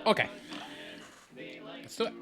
Okay. Let's do it.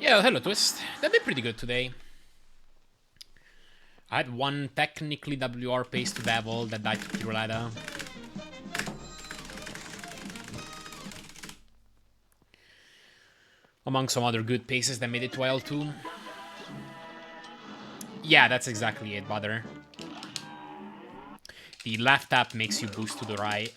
Yeah, hello Twist. That did pretty good today. I had one technically WR paced Devil that died to Piruleta. Among some other good paces that made it to L2. Yeah, that's exactly it, brother. The left tap makes you boost to the right.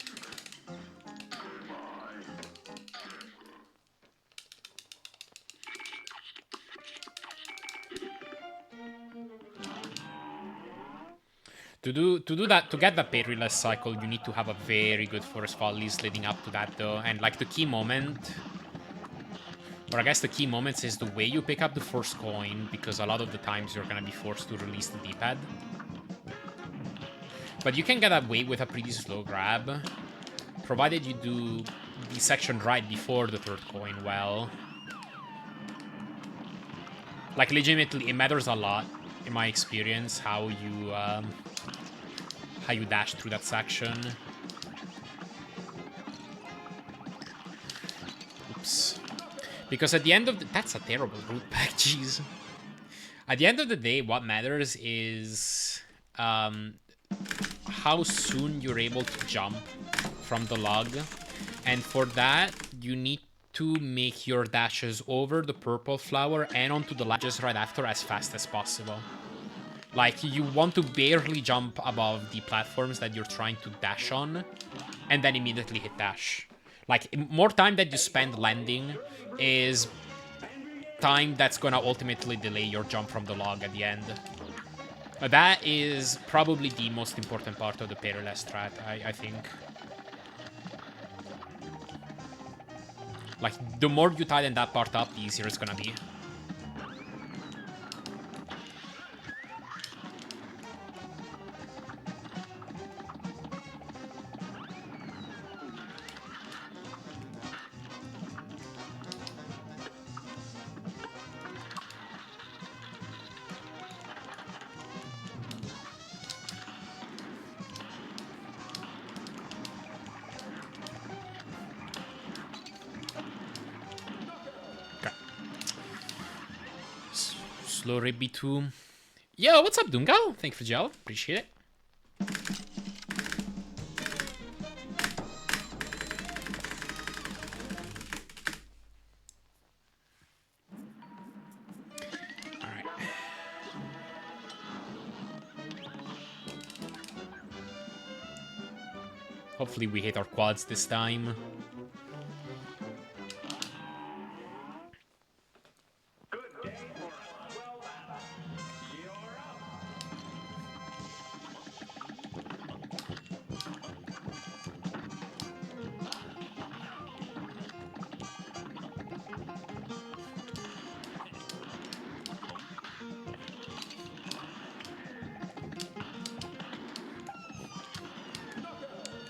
To do that, to get the Perilous cycle, you need to have a very good Forest Follies leading up to that, though. And like the key moment, or I guess the key moments is the way you pick up the first coin, because a lot of the times you're gonna be forced to release the D-pad. But you can get away with a pretty slow grab, provided you do the section right before the third coin well. Like, legitimately, it matters a lot, in my experience, how you dash through that section. Oops. Because at the end of the... That's a terrible root pack, jeez. At the end of the day, what matters is how soon you're able to jump from the log. And for that, you need to make your dashes over the purple flower and onto the ledges right after as fast as possible. Like, you want to barely jump above the platforms that you're trying to dash on, and then immediately hit dash. Like, more time that you spend landing is time that's gonna ultimately delay your jump from the log at the end. That is probably the most important part of the Perilous strat, I think. Like, the more you tighten that part up, the easier it's gonna be. Slow rib B2. Yo, what's up, Dungal? Thank you for gel. Appreciate it. Alright. Hopefully we hit our quads this time.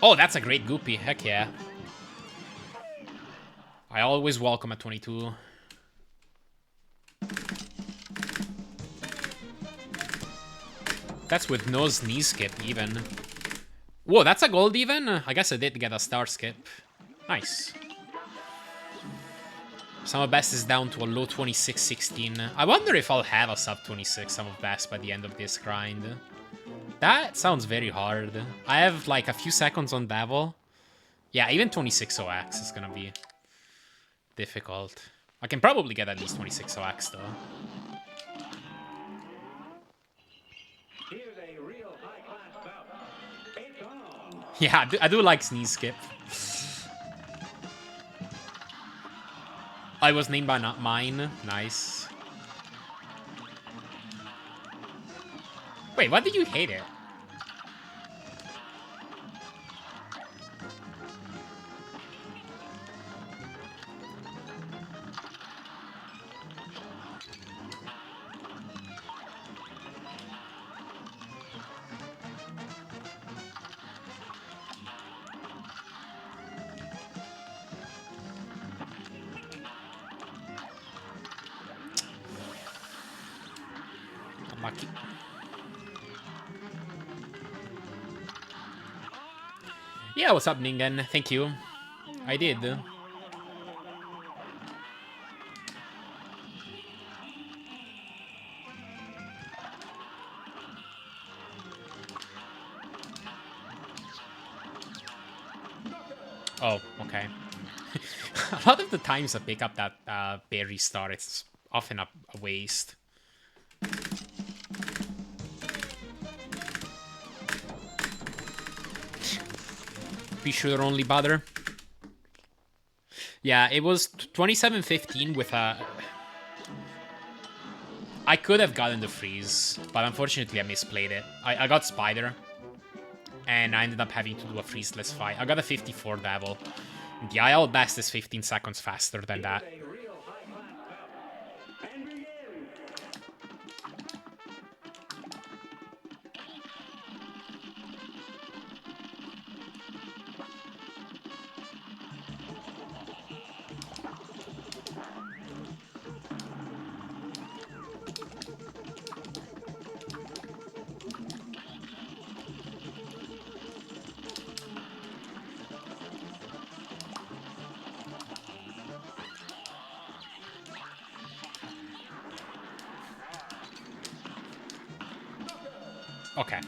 Oh, that's a great goopy. Heck yeah. I always welcome a 22. That's with no knee skip, even. Whoa, that's a gold, even? I guess I did get a star skip. Nice. Sum of Best is down to a low 26-16. I wonder if I'll have a sub 26 Sum of Best by the end of this grind. That sounds very hard. I have like a few seconds on Devil. Yeah, even 26 OX is gonna be difficult. I can probably get at least 26 OX though. Yeah, I do like Sneeze Skip. I was named by not mine. Nice. Wait, why did you hate it? Unlucky. Yeah, what's up, Ningen? Thank you. I did. Oh, okay. A lot of the times I pick up that berry star, it's often a waste. Be sure only butter. Yeah, it was 27-15 with a... I could have gotten the freeze, but unfortunately I misplayed it. I got Spider, and I ended up having to do a freezeless fight. I got a 54 Devil. The IL best is 15 seconds faster than that. Okay.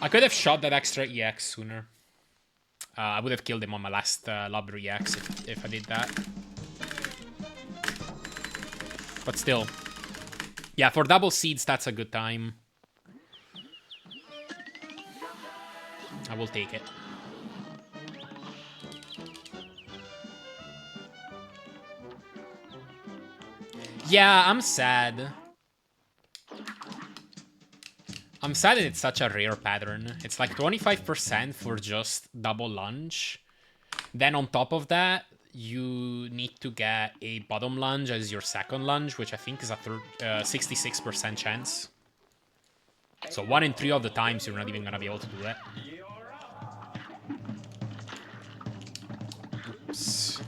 I could have shot that extra EX sooner. I would have killed him on my last Lobber EX if I did that. But still. Yeah, for double seeds, that's a good time. I will take it. Yeah, I'm sad. I'm sad that it's such a rare pattern. It's like 25% for just double lunge. Then on top of that, you need to get a bottom lunge as your second lunge, which I think is a 66% chance. So 1 in 3 of the times you're not even gonna be able to do that. Oops.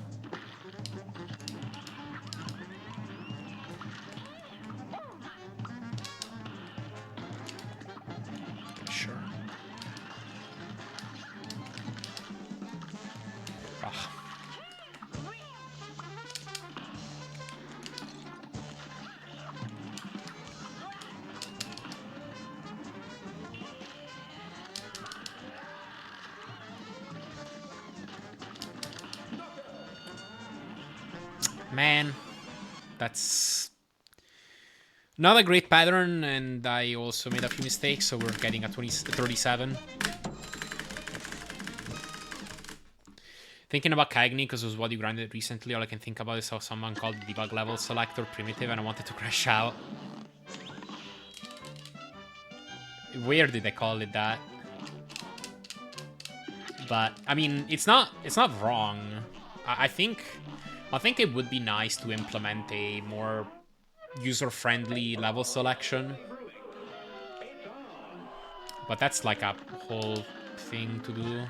Sure. Ugh. Man, that's not a great pattern, and I also made a few mistakes, so we're getting a 37. Thinking about Cagney, because it was what you grinded recently, all I can think about is how someone called the debug level selector primitive, and I wanted to crash out. Where did they call it that? But I mean, it's not wrong. I think it would be nice to implement a more user-friendly level selection. But that's like a whole thing to do.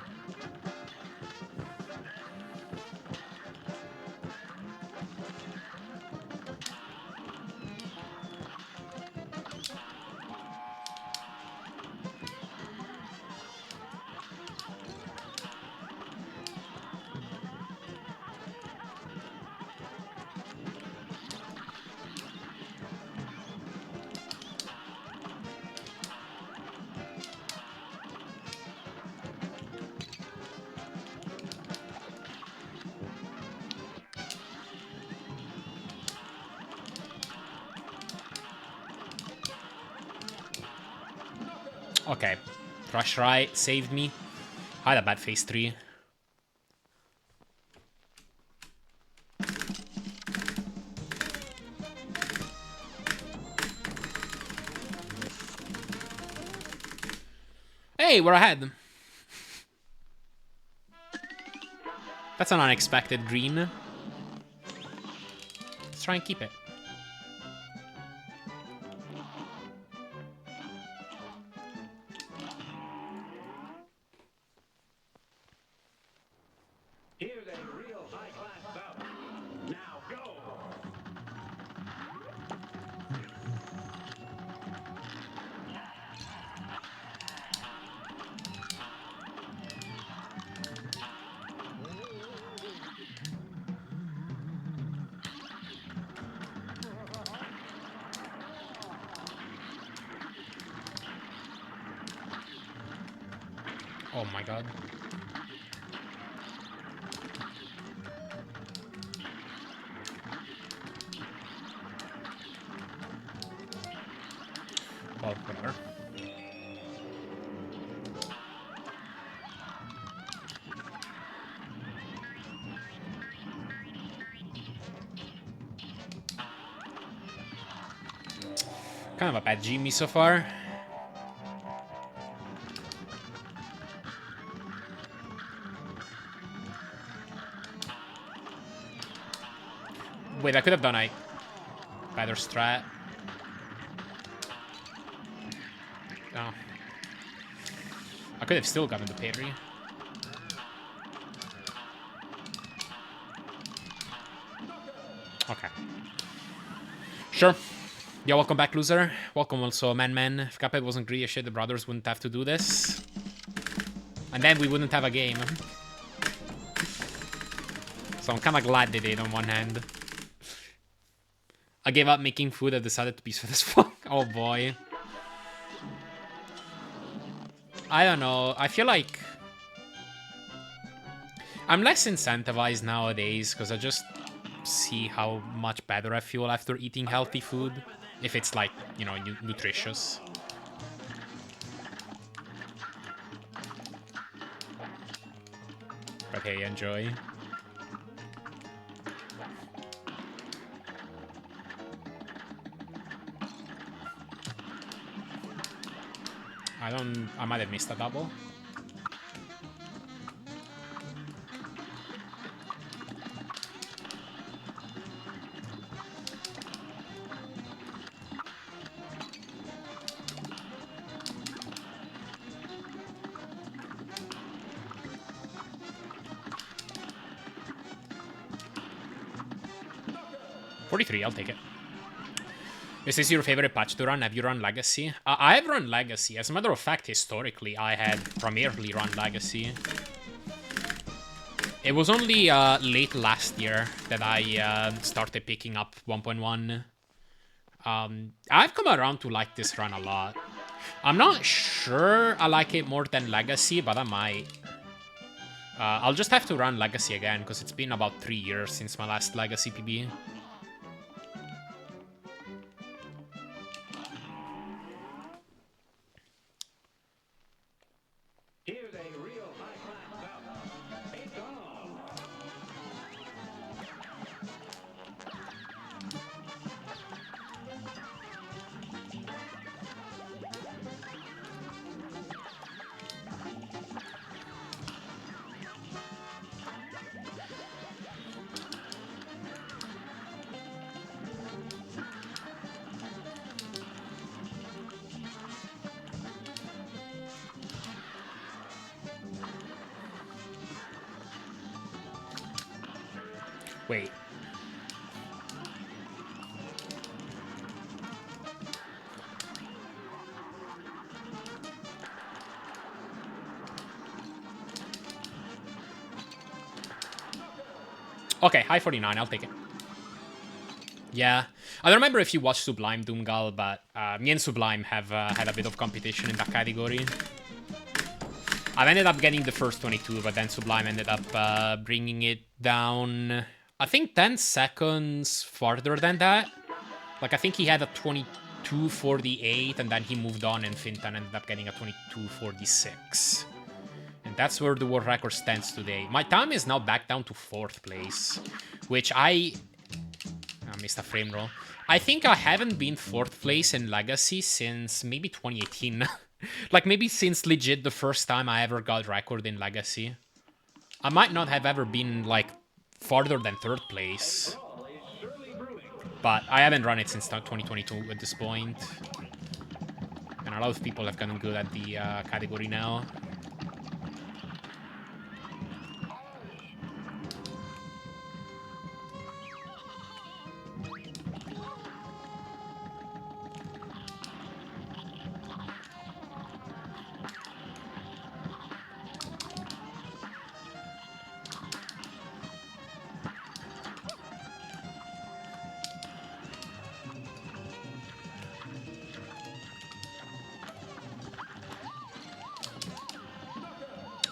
Okay. Rush right, saved me. I had a bad phase 3. Hey, we're ahead. That's an unexpected green. Let's try and keep it. Here's a real high-class bout. Now go! Oh my god. Well, whatever. Kind of a bad Jimmy so far. Wait, I could have done a better strat. Oh. I could have still gotten the parry. Okay. Sure. Yeah, welcome back, loser. Welcome also, Man. If Cuphead wasn't greedy as shit, the brothers wouldn't have to do this. And then we wouldn't have a game. So I'm kind of glad they did on one hand. I gave up making food. I decided to be sweet as fuck. Oh boy. I don't know. I feel like I'm less incentivized nowadays because I just see how much better I feel after eating healthy food. If it's like, you know, nutritious. But hey, enjoy. I might have missed a double. $43, I'll take it. Is this your favorite patch to run? Have you run Legacy? I've run Legacy. As a matter of fact, historically, I had primarily run Legacy. It was only late last year that I started picking up 1.1. I've come around to like this run a lot. I'm not sure I like it more than Legacy, but I might. I'll just have to run Legacy again, because it's been about 3 years since my last Legacy PB. Here's a real high-class bout. It's on! Wait. Okay, high 49, I'll take it. Yeah. I don't remember if you watched Sublime Doomgal, but me and Sublime have had a bit of competition in that category. I've ended up getting the first 22, but then Sublime ended up bringing it down, I think 10 seconds farther than that. Like, I think he had a 22.48, and then he moved on, and Fintan ended up getting a 22.46. And that's where the world record stands today. My time is now back down to 4th place, which I missed a frame roll. I think I haven't been 4th place in Legacy since maybe 2018. Like, maybe since legit the first time I ever got record in Legacy. I might not have ever been, like, farther than 3rd place. But I haven't run it since 2022 at this point. And a lot of people have gotten good at the category now.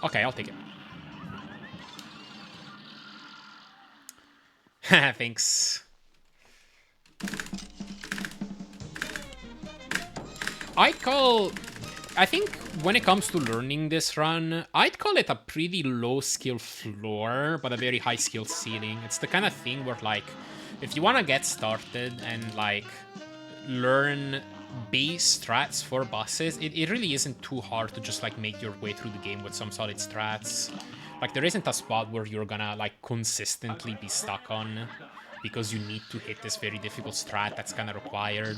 Okay, I'll take it. Thanks. I think when it comes to learning this run, I'd call it a pretty low skill floor, but a very high skill ceiling. It's the kind of thing where, like, if you want to get started and, like, learn base strats for bosses, it really isn't too hard to just, like, make your way through the game with some solid strats. Like, there isn't a spot where you're gonna, like, consistently be stuck on because you need to hit this very difficult strat that's kind of required.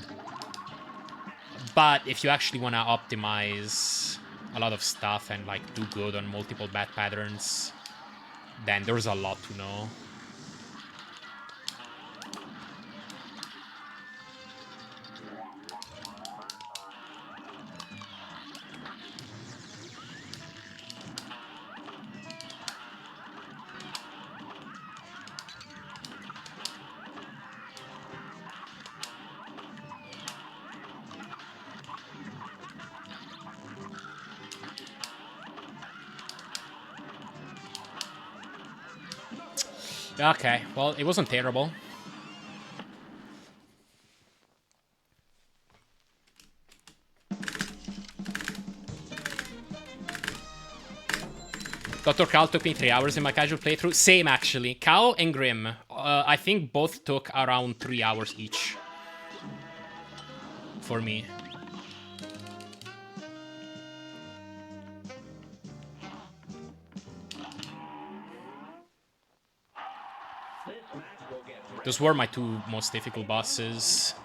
But if you actually want to optimize a lot of stuff and, like, do good on multiple bad patterns, then there's a lot to know. Okay, well, it wasn't terrible. Dr. Cal took me 3 hours in my casual playthrough. Same, actually. Cal and Grim, I think both took around 3 hours each. For me. Those were my 2 most difficult bosses.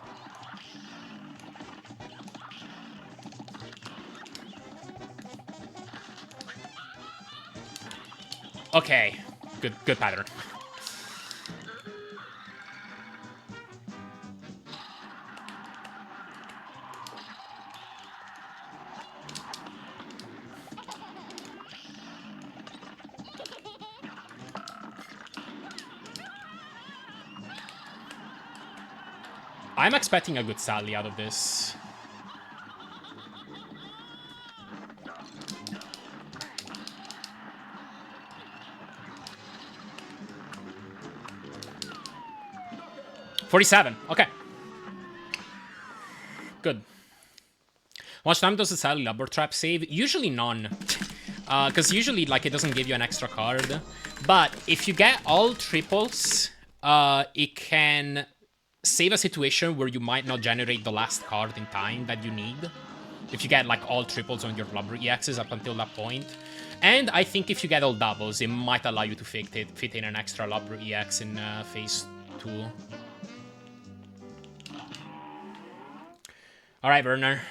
Okay, good pattern. I'm expecting a good Sally out of this. $47. Okay. Good. How much time does the Sally Lubber Trap save? Usually none. Because usually, like, it doesn't give you an extra card. But if you get all triples, it can save a situation where you might not generate the last card in time that you need. If you get, like, all triples on your Lubber EXs up until that point. And I think if you get all doubles, it might allow you to fit in an extra Lubber EX in phase 2. Alright, Werner.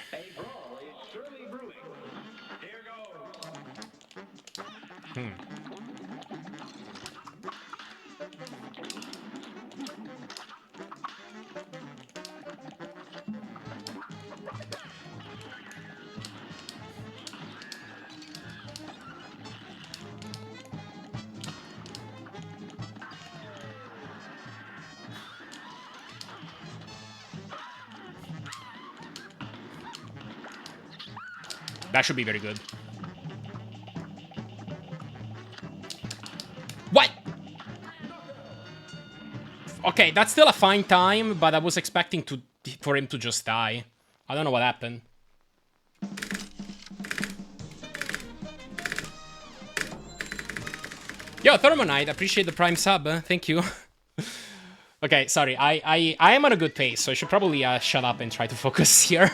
That should be very good. What? Okay, that's still a fine time, but I was expecting for him to just die. I don't know what happened. Yo, Thermonite, appreciate the Prime sub. Thank you. Okay, sorry. I am on a good pace, so I should probably shut up and try to focus here.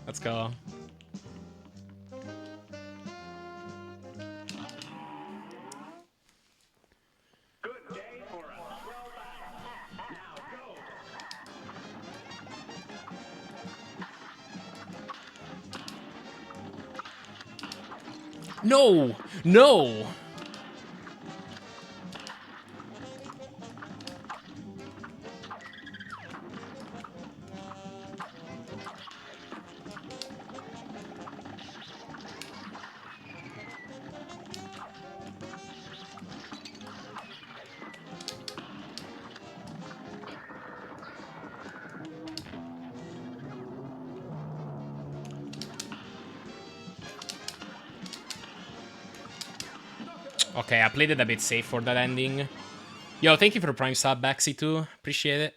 Let's go. Good day for us. Well done. Now go. No! No! Okay, I played it a bit safe for that ending. Yo, thank you for the Prime sub, Baxi, too. Appreciate it.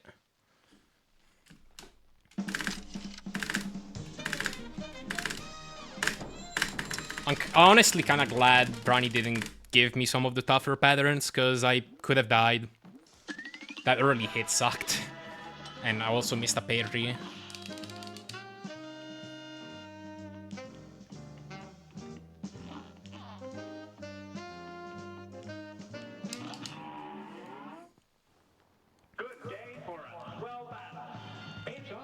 I'm honestly kind of glad Brani didn't give me some of the tougher patterns, because I could have died. That early hit sucked. And I also missed a parry. Good day for us. Well done. It's on.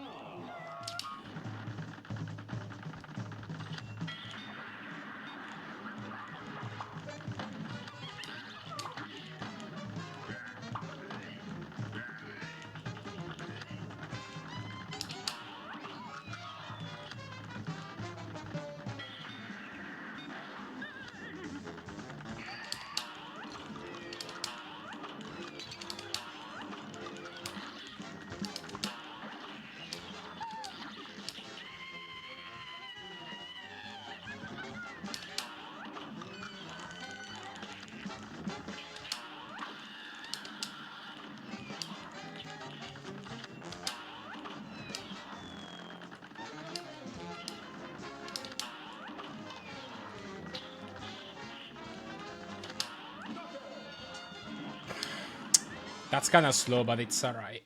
That's kind of slow, but it's alright.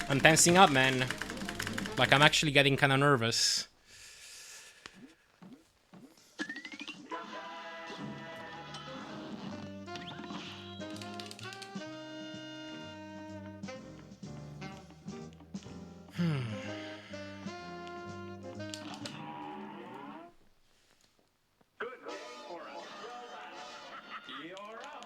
I'm tensing up, man. Like, I'm actually getting kind of nervous. Good day for us. Well done. You're up.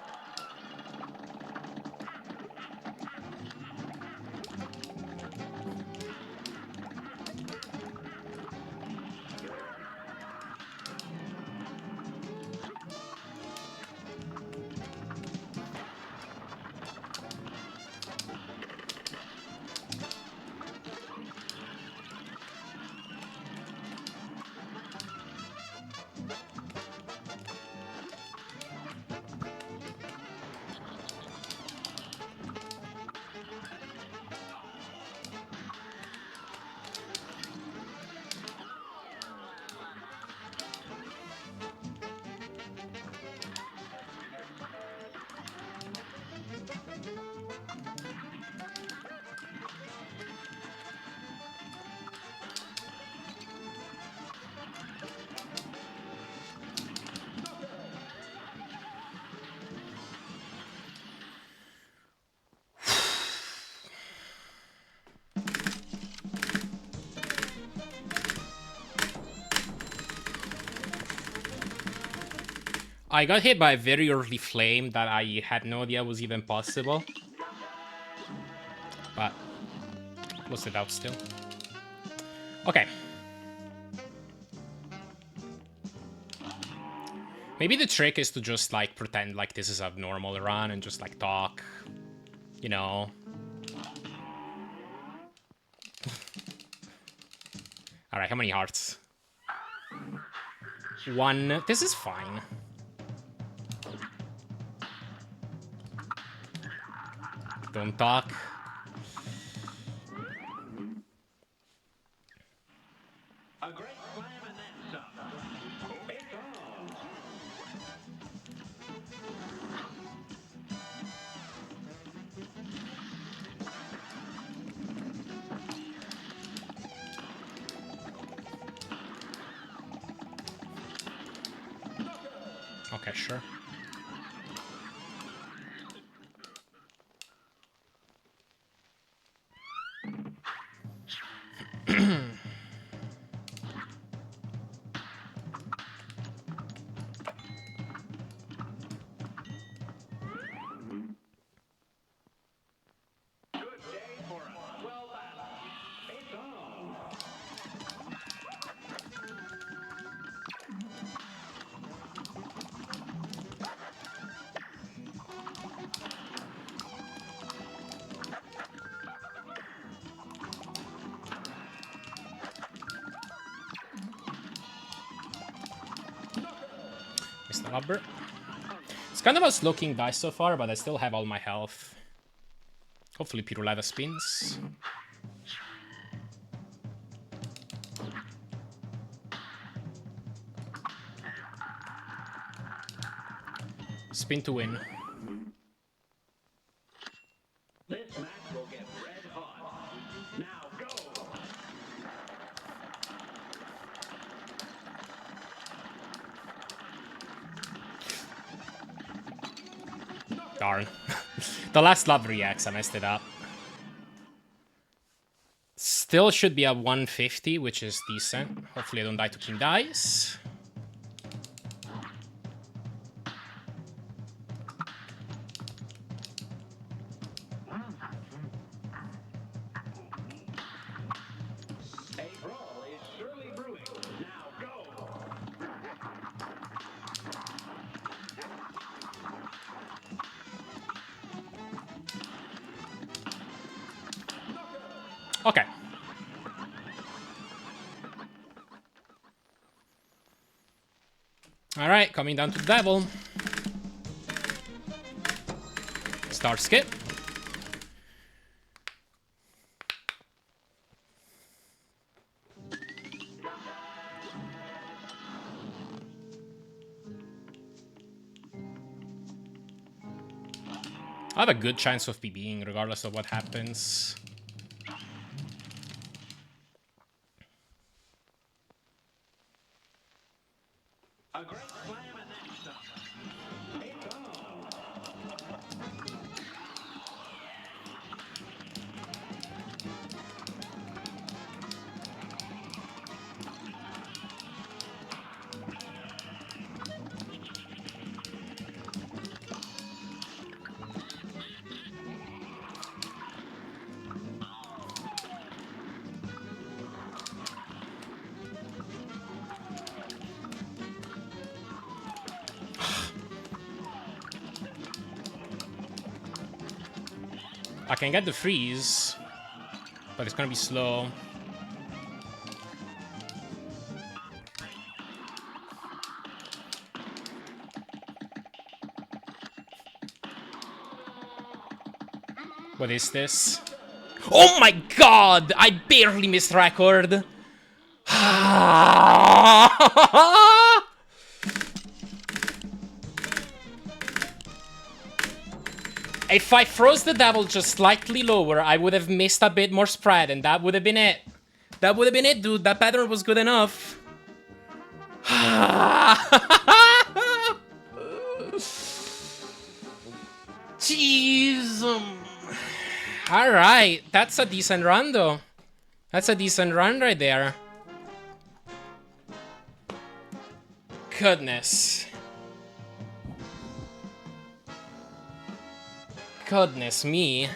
I got hit by a very early flame that I had no idea was even possible. But close it out still. Okay. Maybe the trick is to just, like, pretend like this is a normal run and just, like, talk. You know. Alright, how many hearts? 1. This is fine. Don't talk. A great slam and then some. It's on. Okay, sure. Good day for us. Well battled. It's on. Mr. Lubber. It's kind of a slow king dice so far, but I still have all my health. Hopefully Piruleva spins. Spin to win. This match will get red hot. Now go. Darn. The last love reacts, I messed it up. Still should be a 150, which is decent. Hopefully I don't die to king dice. A brawl is surely brewing. Now go. Okay. Alright, coming down to the devil. Start skip. I have a good chance of PBing regardless of what happens. A great slam and then some. It's on. I can get the freeze, but it's gonna be slow. What is this? Oh my god! I barely missed record! If I froze the devil just slightly lower, I would have missed a bit more spread, and that would have been it. That would have been it, dude. That pattern was good enough. Jeez. Alright, that's a decent run, though. That's a decent run right there. Goodness. Goodness me.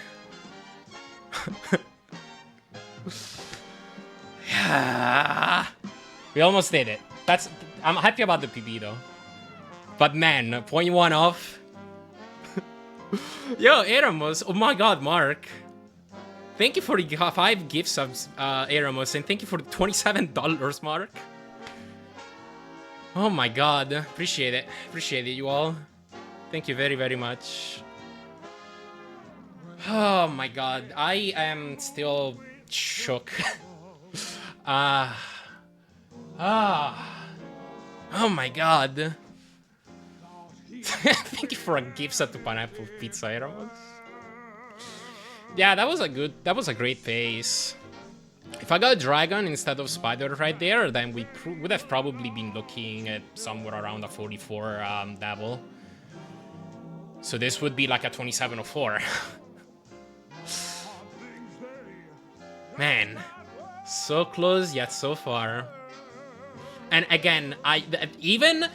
Yeah. We almost did it. I'm happy about the PB though. But man, 0.1 off. Yo, Eramos. Oh my god, Mark. Thank you for the 5 gift subs, Eramos, and thank you for the $27 mark. Oh my god, appreciate it. Appreciate it, you all. Thank you very, very much. Oh my god, I am still shook. Oh my god. Thank you for a gift set to Pineapple Pizza, Eramos. Yeah, that was a great pace. If I got a dragon instead of spider right there, then we would have probably been looking at somewhere around a 44 devil. So this would be like a 2704. Man, so close yet so far. And again, even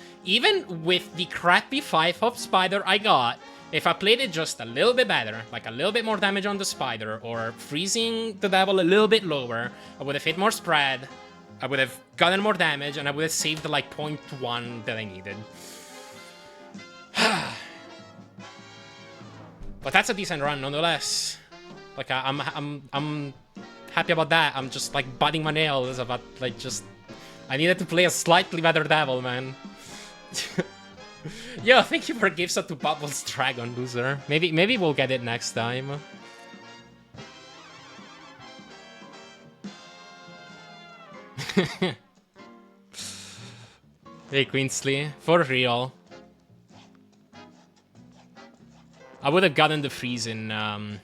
with the crappy 5-hop spider I got, if I played it just a little bit better, like a little bit more damage on the spider, or freezing the devil a little bit lower, I would have hit more spread, I would have gotten more damage, and I would have saved the like 0.1 that I needed. But that's a decent run nonetheless. Like I'm happy about that. I'm just like biting my nails about like just I needed to play a slightly better devil, man. Yo, thank you for gifts to Bubbles Dragon, loser. Maybe we'll get it next time. Hey, Queensley, for real. I would have gotten the freeze in. I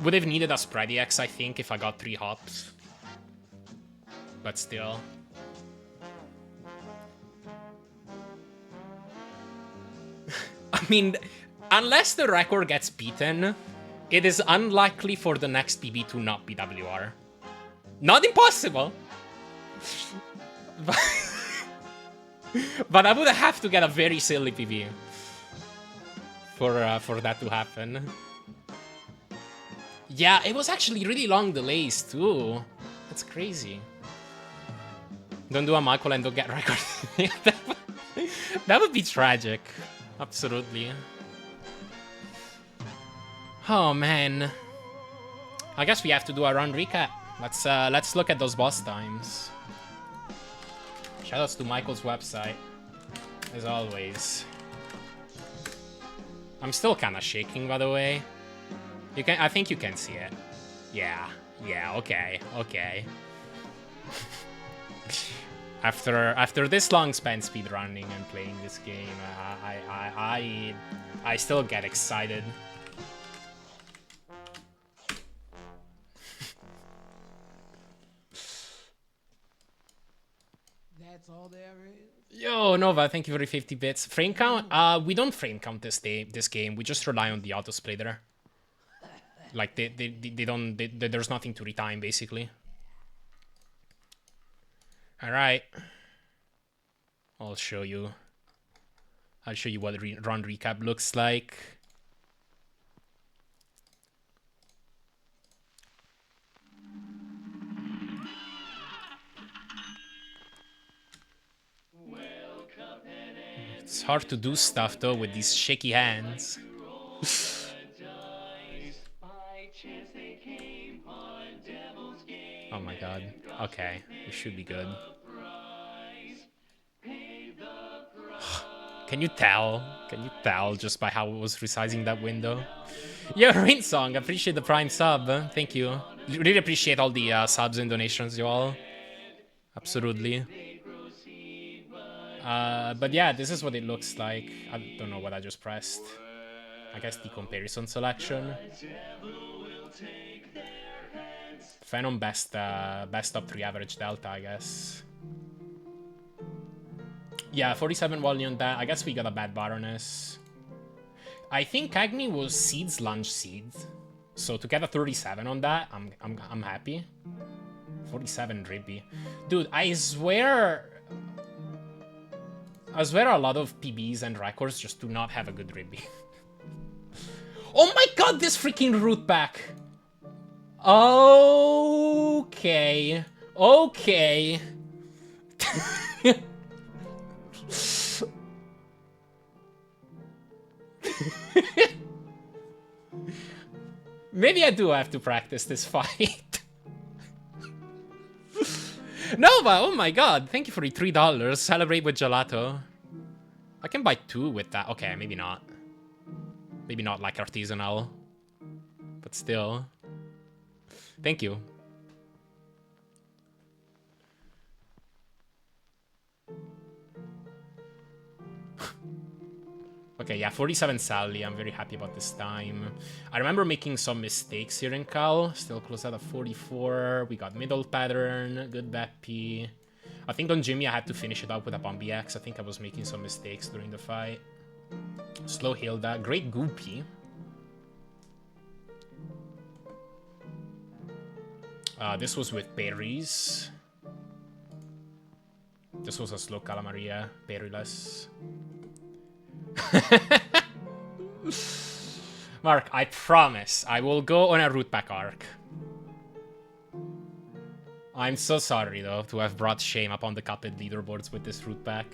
would have needed a spready X, I think, if I got 3 hops. But still. I mean, unless the record gets beaten, it is unlikely for the next PB to not be WR. Not impossible! But I would have to get a very silly PB for that to happen. Yeah, it was actually really long delays too. That's crazy. Don't do a Michael and don't get record. That would be tragic. Absolutely. Oh man. I guess we have to do a run recap. Let's look at those boss times. Shoutouts to Michael's website, as always. I'm still kind of shaking, by the way. I think you can see it. Yeah, okay. After this long spent speedrunning and playing this game, I still get excited. That's all there is. Yo, Nova, thank you for the 50 bits. Frame count? We don't frame count this game. We just rely on the autosplitter. Like there's nothing to retime basically. All right. I'll show you what run recap looks like. It's hard to do stuff though with these shaky hands. Oh my god. Okay, we should be good. Can you tell? Can you tell just by how it was resizing that window? Yeah, Rain Song, appreciate the Prime sub. Thank you. Really appreciate all the subs and donations, you all. Absolutely. But yeah, this is what it looks like. I don't know what I just pressed. I guess the comparison selection. Phenom best top 3 average delta, I guess. Yeah, 47 volume on that. I guess we got a bad Baroness. I think Agni was Seeds Lunge Seeds. So to get a 37 on that, I'm happy. 47 Drippy. Dude, I swear a lot of PBs and records just do not have a good Drippy. Oh my god, this freaking root pack! Okay. Okay. Maybe I do have to practice this fight. Nova, oh my god, thank you for the $3. Celebrate with gelato. I can buy 2 with that. Okay, maybe not. Maybe not like artisanal. But still. Thank you. Okay, yeah, 47 Sally. I'm very happy about this time. I remember making some mistakes here in Cal. Still close out of 44. We got middle pattern. Good back P. I think on Jimmy I had to finish it out with a Bombi Axe. I think I was making some mistakes during the fight. Slow Hilda. Great Goopy. This was with berries. This was a slow Calamaria. Berryless. Mark, I promise I will go on a root pack arc. I'm so sorry though to have brought shame upon the Cuphead leaderboards with this root pack.